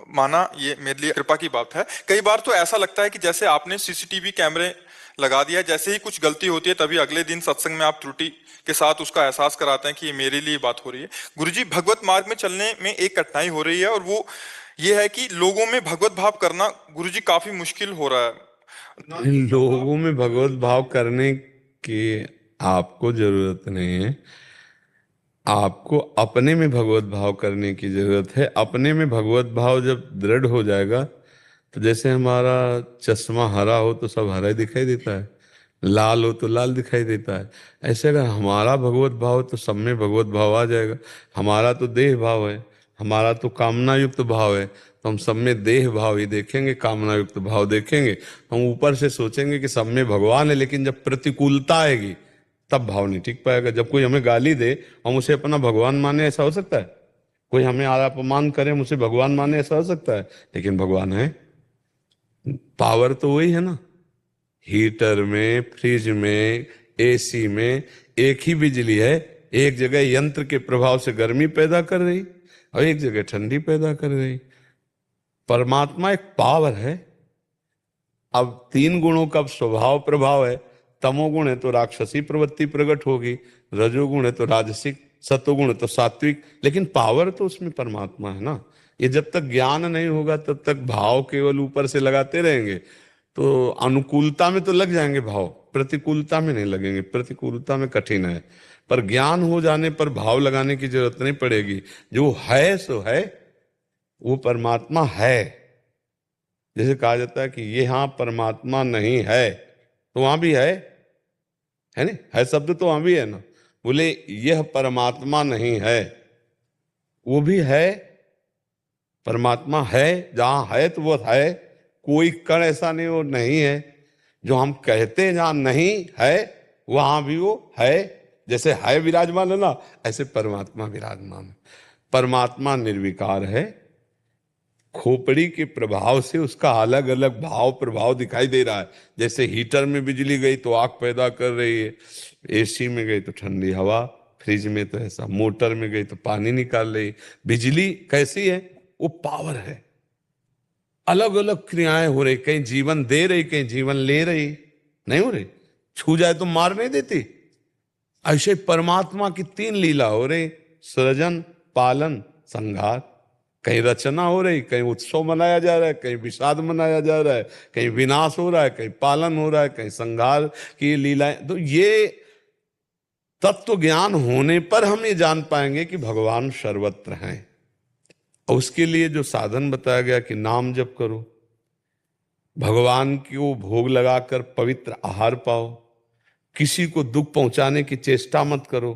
माना ये मेरे लिए कृपा की बात है। कई बार तो ऐसा लगता है कि जैसे आपने सीसीटीवी कैमरे लगा दिया, जैसे ही कुछ गलती होती है तभी अगले दिन सत्संग में आप त्रुटि के साथ उसका एहसास कराते हैं कि ये मेरे लिए बात हो रही है। गुरुजी, भगवत मार्ग में चलने में एक कठिनाई हो रही है, और वो ये है कि लोगों में भगवत भाव करना गुरुजी काफी मुश्किल हो रहा है। इन लोगों में भगवत भाव करने की आपको जरूरत नहीं है। आपको अपने में भगवत भाव करने की जरूरत है। अपने में भगवत भाव जब दृढ़ हो जाएगा, तो जैसे हमारा चश्मा हरा हो तो सब हरा ही दिखाई देता है, लाल हो तो लाल दिखाई देता है। ऐसे अगर हमारा भगवत भाव है तो सब में भगवत भाव आ जाएगा। हमारा तो देह भाव है, हमारा तो कामना युक्त भाव है, तो हम सब में देह भाव ही देखेंगे, कामना युक्त भाव देखेंगे। हम ऊपर से सोचेंगे कि सब में भगवान है, लेकिन जब प्रतिकूलता आएगी तब भाव नहीं टिक पाएगा। जब कोई हमें गाली दे, हम उसे अपना भगवान माने, ऐसा हो सकता है? कोई हमें अपमान करे, हम उसे भगवान माने, ऐसा हो सकता है? लेकिन भगवान है। पावर तो वही है ना। हीटर में, फ्रिज में, एसी में एक ही बिजली है। एक जगह यंत्र के प्रभाव से गर्मी पैदा कर रही और एक जगह ठंडी पैदा कर रही। परमात्मा एक पावर है। अब तीन गुणों का स्वभाव प्रभाव है। तमोगुण है तो राक्षसी प्रवृत्ति प्रकट होगी, रजोगुण है तो राजसिक, सतोगुण है तो सात्विक, लेकिन पावर तो उसमें परमात्मा है ना। ये जब तक ज्ञान नहीं होगा तब तक भाव केवल ऊपर से लगाते रहेंगे, तो अनुकूलता में तो लग जाएंगे भाव, प्रतिकूलता में नहीं लगेंगे। प्रतिकूलता में कठिन है, पर ज्ञान हो जाने पर भाव लगाने की जरूरत नहीं पड़ेगी। जो है सो है, वो परमात्मा है। जैसे कहा जाता है कि ये हाँ परमात्मा नहीं है, तो वहां भी है नहीं, है शब्द तो वहां भी है ना। बोले यह परमात्मा नहीं है, वो भी है। परमात्मा है, जहां है तो वो है। कोई कण ऐसा नहीं वो नहीं है। जो हम कहते हैं जहां नहीं है, वहां भी वो है। जैसे है विराजमान है ना, ऐसे परमात्मा विराजमान है। परमात्मा निर्विकार है। खोपड़ी के प्रभाव से उसका अलग अलग भाव प्रभाव दिखाई दे रहा है। जैसे हीटर में बिजली गई तो आग पैदा कर रही है, एसी में गई तो ठंडी हवा, फ्रिज में तो ऐसा, मोटर में गई तो पानी निकाल रही। बिजली कैसी है? वो पावर है। अलग अलग क्रियाएं हो रही, कहीं जीवन दे रही, कहीं जीवन ले रही। नहीं हो रही? छू जाए तो मार नहीं देती। ऐसे परमात्मा की तीन लीला हो रही, सृजन, पालन, संहार। कहीं रचना हो रही, कहीं उत्सव मनाया जा रहा है, कहीं विषाद मनाया जा रहा है, कहीं विनाश हो रहा है, कहीं पालन हो रहा है, कहीं संहार की लीलाएं। तो ये तत्व ज्ञान होने पर हम ये जान पाएंगे कि भगवान सर्वत्र हैं। और उसके लिए जो साधन बताया गया कि नाम जप करो, भगवान को भोग लगाकर पवित्र आहार पाओ, किसी को दुख पहुंचाने की चेष्टा मत करो,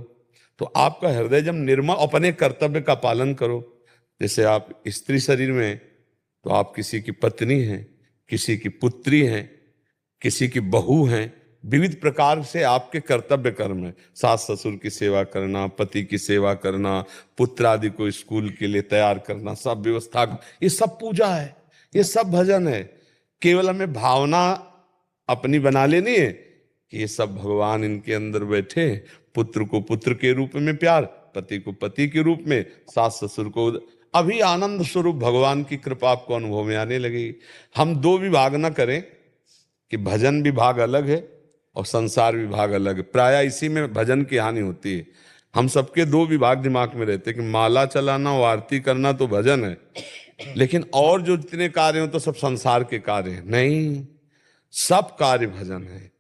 तो आपका हृदय जब निर्मल, अपने कर्तव्य का पालन करो। जैसे आप स्त्री शरीर में हैं, तो आप किसी की पत्नी हैं, किसी की पुत्री हैं, किसी की बहू हैं। विविध प्रकार से आपके कर्तव्य कर्म है। सास ससुर की सेवा करना, पति की सेवा करना, पुत्र आदि को स्कूल के लिए तैयार करना, सब व्यवस्था, ये सब पूजा है, ये सब भजन है। केवल हमें भावना अपनी बना लेनी है कि ये सब भगवान इनके अंदर बैठे। पुत्र को पुत्र के रूप में प्यार, पति को पति के रूप में, सास ससुर को, अभी आनंद स्वरूप भगवान की कृपा आपको अनुभव में आने लगेगी। हम दो विभाग ना करें कि भजन विभाग अलग है और संसार विभाग अलग है। प्राय इसी में भजन की हानि होती है। हम सबके दो विभाग दिमाग में रहते हैं कि माला चलाना और आरती करना तो भजन है, लेकिन और जो जितने कार्य हो तो सब संसार के कार्य हैं। नहीं, सब कार्य भजन है।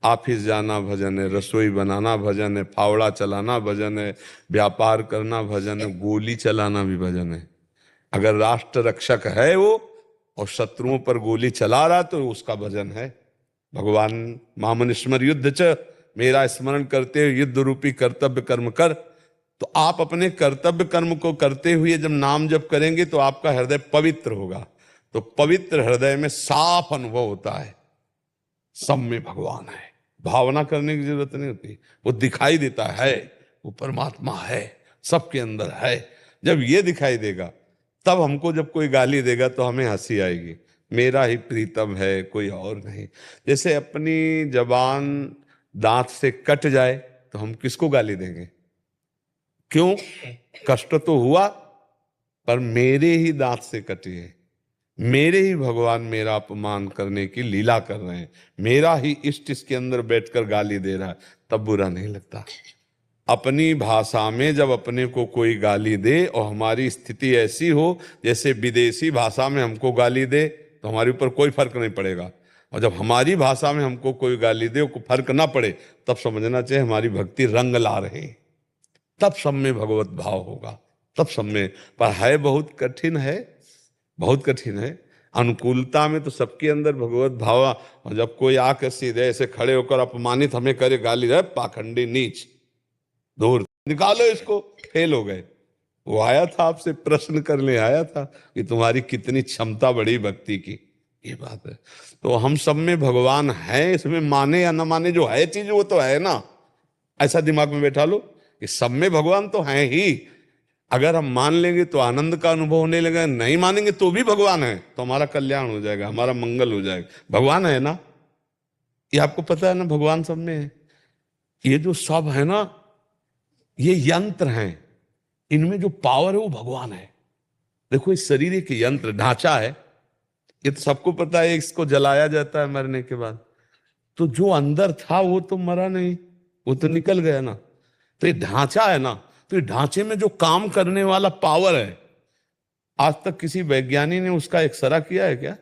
ऑफिस जाना भजन है, रसोई बनाना भजन है, फावड़ा चलाना भजन है, व्यापार करना भजन है, गोली चलाना भी भजन है। अगर राष्ट्र रक्षक है वो और शत्रुओं पर गोली चला रहा तो उसका भजन है। भगवान मामन स्मर युद्ध च, मेरा स्मरण करते हुए युद्ध रूपी कर्तव्य कर्म कर। तो आप अपने कर्तव्य कर्म को करते हुए जब नाम जप करेंगे तो आपका हृदय पवित्र होगा। तो पवित्र हृदय में साफ अनुभव होता है, सब में भगवान है। भावना करने की जरूरत नहीं होती, वो दिखाई देता है। वो परमात्मा है, सबके अंदर है। जब ये दिखाई देगा, तब हमको जब कोई गाली देगा तो हमें हंसी आएगी। मेरा ही प्रीतम है, कोई और नहीं। जैसे अपनी जबान दांत से कट जाए तो हम किसको गाली देंगे? क्यों? कष्ट तो हुआ, पर मेरे ही दांत से कटी है। मेरे ही भगवान मेरा अपमान करने की लीला कर रहे हैं, मेरा ही इष्ट इसके अंदर बैठकर गाली दे रहा है, तब बुरा नहीं लगता। अपनी भाषा में जब अपने को कोई गाली दे और हमारी स्थिति ऐसी हो जैसे विदेशी भाषा में हमको गाली दे, तो हमारे ऊपर कोई फर्क नहीं पड़ेगा। और जब हमारी भाषा में हमको कोई गाली दे, कोई फर्क ना पड़े, तब समझना चाहिए हमारी भक्ति रंग ला रही, तब सब में भगवत भाव होगा, तब सब में। पर है बहुत कठिन है, बहुत कठिन है। अनुकूलता में तो सबके अंदर भगवत भाव, और जब कोई आकर सीधे ऐसे खड़े होकर अपमानित हमें करे, गाली दे, पाखंडी नीच, दूर निकालो इसको, फेल हो गए। वो आया था आपसे प्रश्न करने आया था कि तुम्हारी कितनी क्षमता बढ़ी भक्ति की, ये बात है। तो हम सब में भगवान है, इसमें माने या न माने, जो है चीज वो तो है ना, ऐसा दिमाग में बैठा लो कि सब में भगवान तो है ही। अगर हम मान लेंगे तो आनंद का अनुभव होने लगेगा, नहीं मानेंगे तो भी भगवान है, तो हमारा कल्याण हो जाएगा, हमारा मंगल हो जाएगा। भगवान है ना, ये आपको पता है ना, भगवान सब में है। ये जो सब है ना, ये यंत्र हैं, इनमें जो पावर है वो भगवान है। देखो इस शरीर एक यंत्र ढांचा है, ये तो सबको पता है, इसको जलाया जाता है मरने के बाद, तो जो अंदर था वो तो मरा नहीं, वो तो निकल गया ना। तो ये ढांचा है ना, तो ये ढांचे में जो काम करने वाला पावर है, आज तक किसी वैज्ञानिक ने उसका एक्सरा किया है क्या?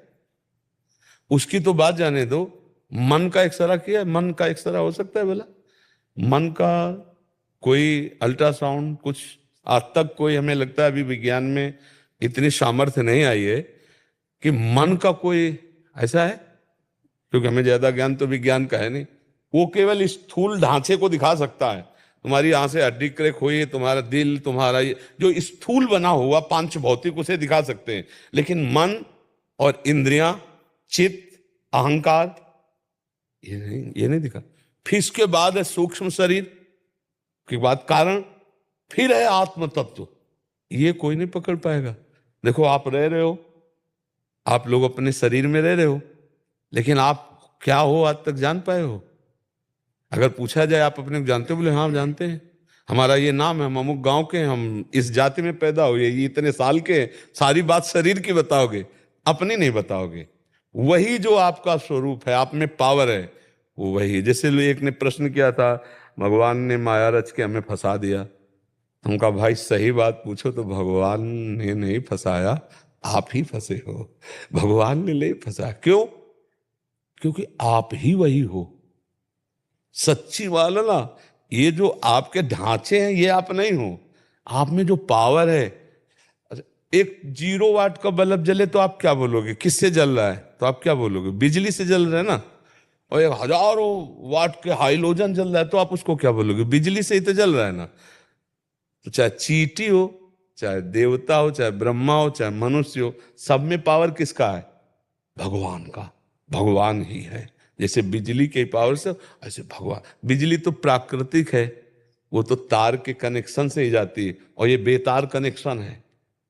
उसकी तो बात जाने दो, मन का एक्सरा किया है? मन का एक्सरा हो सकता है बोला? मन का कोई अल्ट्रासाउंड कुछ आज तक कोई, हमें लगता है अभी विज्ञान में इतनी सामर्थ्य नहीं आई है कि मन का कोई ऐसा है, क्योंकि हमें ज्यादा ज्ञान तो विज्ञान का है नहीं। वो केवल स्थूल ढांचे को दिखा सकता है, तुम्हारी यहां से हड्डी क्रैक हुई है, तुम्हारा दिल, तुम्हारा ये जो स्थूल बना हुआ पांच भौतिक, उसे दिखा सकते हैं, लेकिन मन और इंद्रियां, चित्त, अहंकार, ये नहीं दिखा। फिर इसके बाद है सूक्ष्म शरीर के बाद कारण, फिर है आत्म तत्व, ये कोई नहीं पकड़ पाएगा। देखो आप रह रहे हो, आप लोग अपने शरीर में रह रहे हो, लेकिन आप क्या हो आज तक जान पाए हो? अगर पूछा जाए आप अपने को जानते हो, बोले हाँ जानते हैं, हमारा ये नाम है, हम अमुक गांव के, हम इस जाति में पैदा हुए, ये इतने साल के, सारी बात शरीर की बताओगे, अपनी नहीं बताओगे। वही जो आपका स्वरूप है, आप में पावर है, वो वही। जैसे एक ने प्रश्न किया था, भगवान ने माया रच के हमें फंसा दिया। हम कहा भाई सही बात पूछो तो भगवान ने नहीं फंसाया, आप ही फंसे हो, भगवान ने नहीं फंसाया। क्यों? क्योंकि आप ही वही हो, सच्ची वाला ना। ये जो आपके ढांचे हैं ये आप नहीं हो, आप में जो पावर है। एक 0 वाट का बल्ब जले तो आप क्या बोलोगे? किससे जल रहा है? तो आप क्या बोलोगे? बिजली से जल रहा है ना। और एक 1000 वाट के हाइलोजन जल रहा है तो आप उसको क्या बोलोगे? बिजली से ही तो जल रहा है ना। तो चाहे चींटी हो, चाहे देवता हो, चाहे ब्रह्मा हो, चाहे मनुष्य हो, सब में पावर किसका है? भगवान का। भगवान ही है। जैसे बिजली के पावर से, ऐसे भगवान। बिजली तो प्राकृतिक है, वो तो तार के कनेक्शन से ही जाती है, और ये बेतार कनेक्शन है।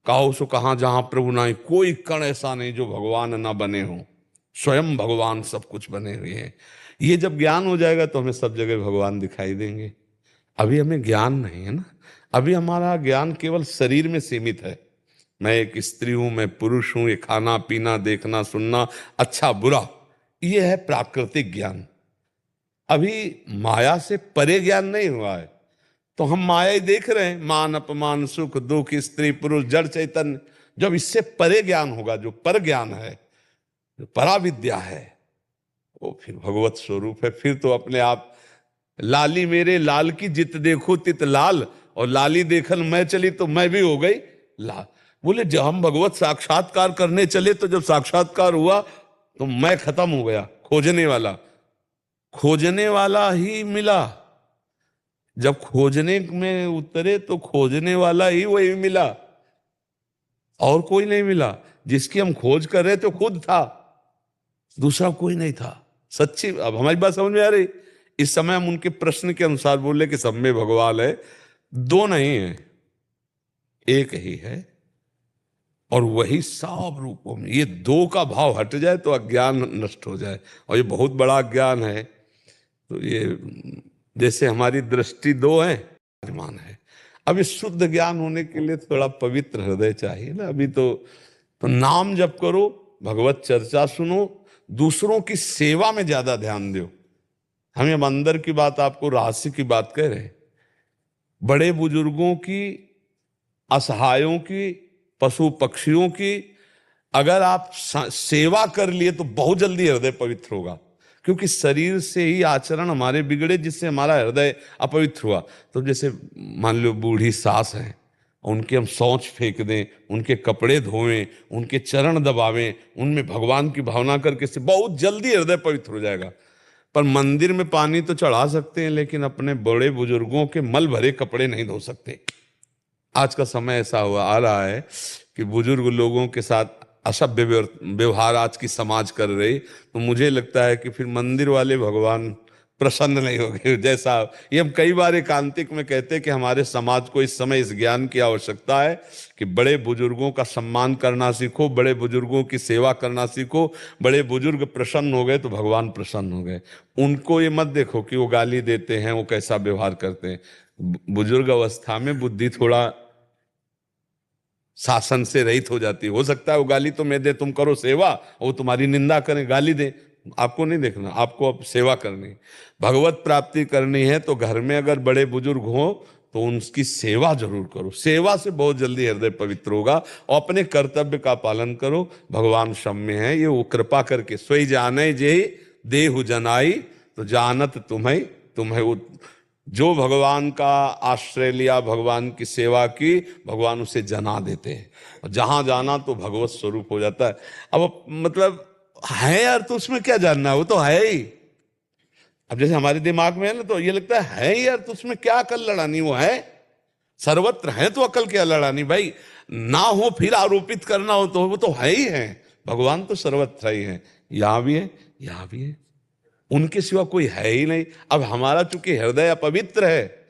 कहो सो कहां जहां प्रभु नाई, कोई कण ऐसा नहीं जो भगवान ना बने हो, स्वयं भगवान सब कुछ बने हुए हैं। ये जब ज्ञान हो जाएगा तो हमें सब जगह भगवान दिखाई देंगे। अभी हमें ज्ञान नहीं है ना, अभी हमारा ज्ञान केवल शरीर में सीमित है। मैं एक स्त्री हूं, मैं पुरुष हूं, ये खाना पीना देखना सुनना, अच्छा बुरा, ये है प्राकृतिक ज्ञान। अभी माया से परे ज्ञान नहीं हुआ है, तो हम माया ही देख रहे हैं, मान अपमान सुख दुख स्त्री पुरुष जड़ चैतन्य। जब इससे परे ज्ञान होगा, जो पर ज्ञान है, जो पराविद्या है, वो फिर भगवत स्वरूप है। फिर तो अपने आप लाली मेरे लाल की जित देखो तित लाल, और लाली देखन मैं चली तो मैं भी हो गई लाल। बोले जब हम भगवत साक्षात्कार करने चले तो जब साक्षात्कार हुआ तो मैं खत्म हो गया, खोजने वाला ही मिला। जब खोजने में उतरे तो खोजने वाला ही वही मिला, और कोई नहीं मिला। जिसकी हम खोज कर रहे थे खुद था, दूसरा कोई नहीं था। सच्ची, अब हमारी बात समझ में आ रही? इस समय हम उनके प्रश्न के अनुसार बोले कि सब में भगवान है, दो नहीं है, एक ही है, और वही सब रूपों में। ये दो का भाव हट जाए तो अज्ञान नष्ट हो जाए, और ये बहुत बड़ा अज्ञान है। तो ये जैसे हमारी दृष्टि दो है, विराजमान है। अब इस शुद्ध ज्ञान होने के लिए थोड़ा पवित्र हृदय चाहिए ना। अभी तो नाम जप करो, भगवत चर्चा सुनो, दूसरों की सेवा में ज्यादा ध्यान दो। हम अब अंदर की बात, आपको रहस्य की बात कह रहे हैं। बड़े बुजुर्गों की, असहायों की, पशु पक्षियों की अगर आप सेवा कर लिए तो बहुत जल्दी हृदय पवित्र होगा। क्योंकि शरीर से ही आचरण हमारे बिगड़े, जिससे हमारा हृदय अपवित्र हुआ। तो जैसे मान लो बूढ़ी सास है, उनके हम शौच फेंक दें, उनके कपड़े धोएं, उनके चरण दबावें, उनमें भगवान की भावना करके, से बहुत जल्दी हृदय पवित्र हो जाएगा। पर मंदिर में पानी तो चढ़ा सकते हैं, लेकिन अपने बड़े बुजुर्गों के मल भरे कपड़े नहीं धो सकते। आज का समय ऐसा हुआ आ रहा है कि बुजुर्ग लोगों के साथ असभ्य व्यवहार आज की समाज कर रही। तो मुझे लगता है कि फिर मंदिर वाले भगवान प्रसन्न नहीं होंगे। जैसा ये हम कई बार एकांतिक में कहते हैं कि हमारे समाज को इस समय इस ज्ञान की आवश्यकता है कि बड़े बुजुर्गों का सम्मान करना सीखो, बड़े बुजुर्गों की सेवा करना सीखो। बड़े बुजुर्ग प्रसन्न हो गए तो भगवान प्रसन्न हो गए। उनको ये मत देखो कि वो गाली देते हैं, वो कैसा व्यवहार करते हैं। बुजुर्ग अवस्था में बुद्धि थोड़ा शासन से रहित हो जाती है। हो सकता है वो गाली तो मैं दे, तुम करो सेवा, वो तुम्हारी निंदा करें, गाली दे, आपको नहीं देखना, आपको अब सेवा करनी, भगवत प्राप्ति करनी है। तो घर में अगर बड़े बुजुर्ग हो तो उनकी सेवा जरूर करो। सेवा से बहुत जल्दी हृदय पवित्र होगा। और अपने कर्तव्य का पालन करो। भगवान क्षम्य है, ये वो कृपा करके सोई जाने जे देहु जनाई, तो जानत तुम्हें तुम्हें वो जो भगवान का आश्रय लिया, भगवान की सेवा की, भगवान उसे जना देते हैं। और जहां जाना तो भगवत स्वरूप हो जाता है। अब मतलब है यार, तो उसमें क्या जानना है, वो तो है ही। अब जैसे हमारे दिमाग में है ना, तो ये लगता है यार, तो उसमें क्या अकल लड़ानी, वो है सर्वत्र है, तो अकल क्या लड़ानी भाई। ना हो फिर आरोपित करना हो तो वो तो है ही है। भगवान तो सर्वत्र ही है, यहां भी है, यहां भी है, उनके सिवा कोई है ही नहीं। अब हमारा चूंकि हृदय अपवित्र है,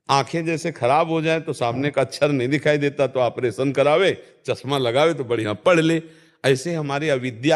आंखें जैसे खराब हो जाए तो सामने का अक्षर नहीं दिखाई देता, तो ऑपरेशन करावे, चश्मा लगावे तो बढ़िया पढ़ ले। ऐसे हमारी अविद्या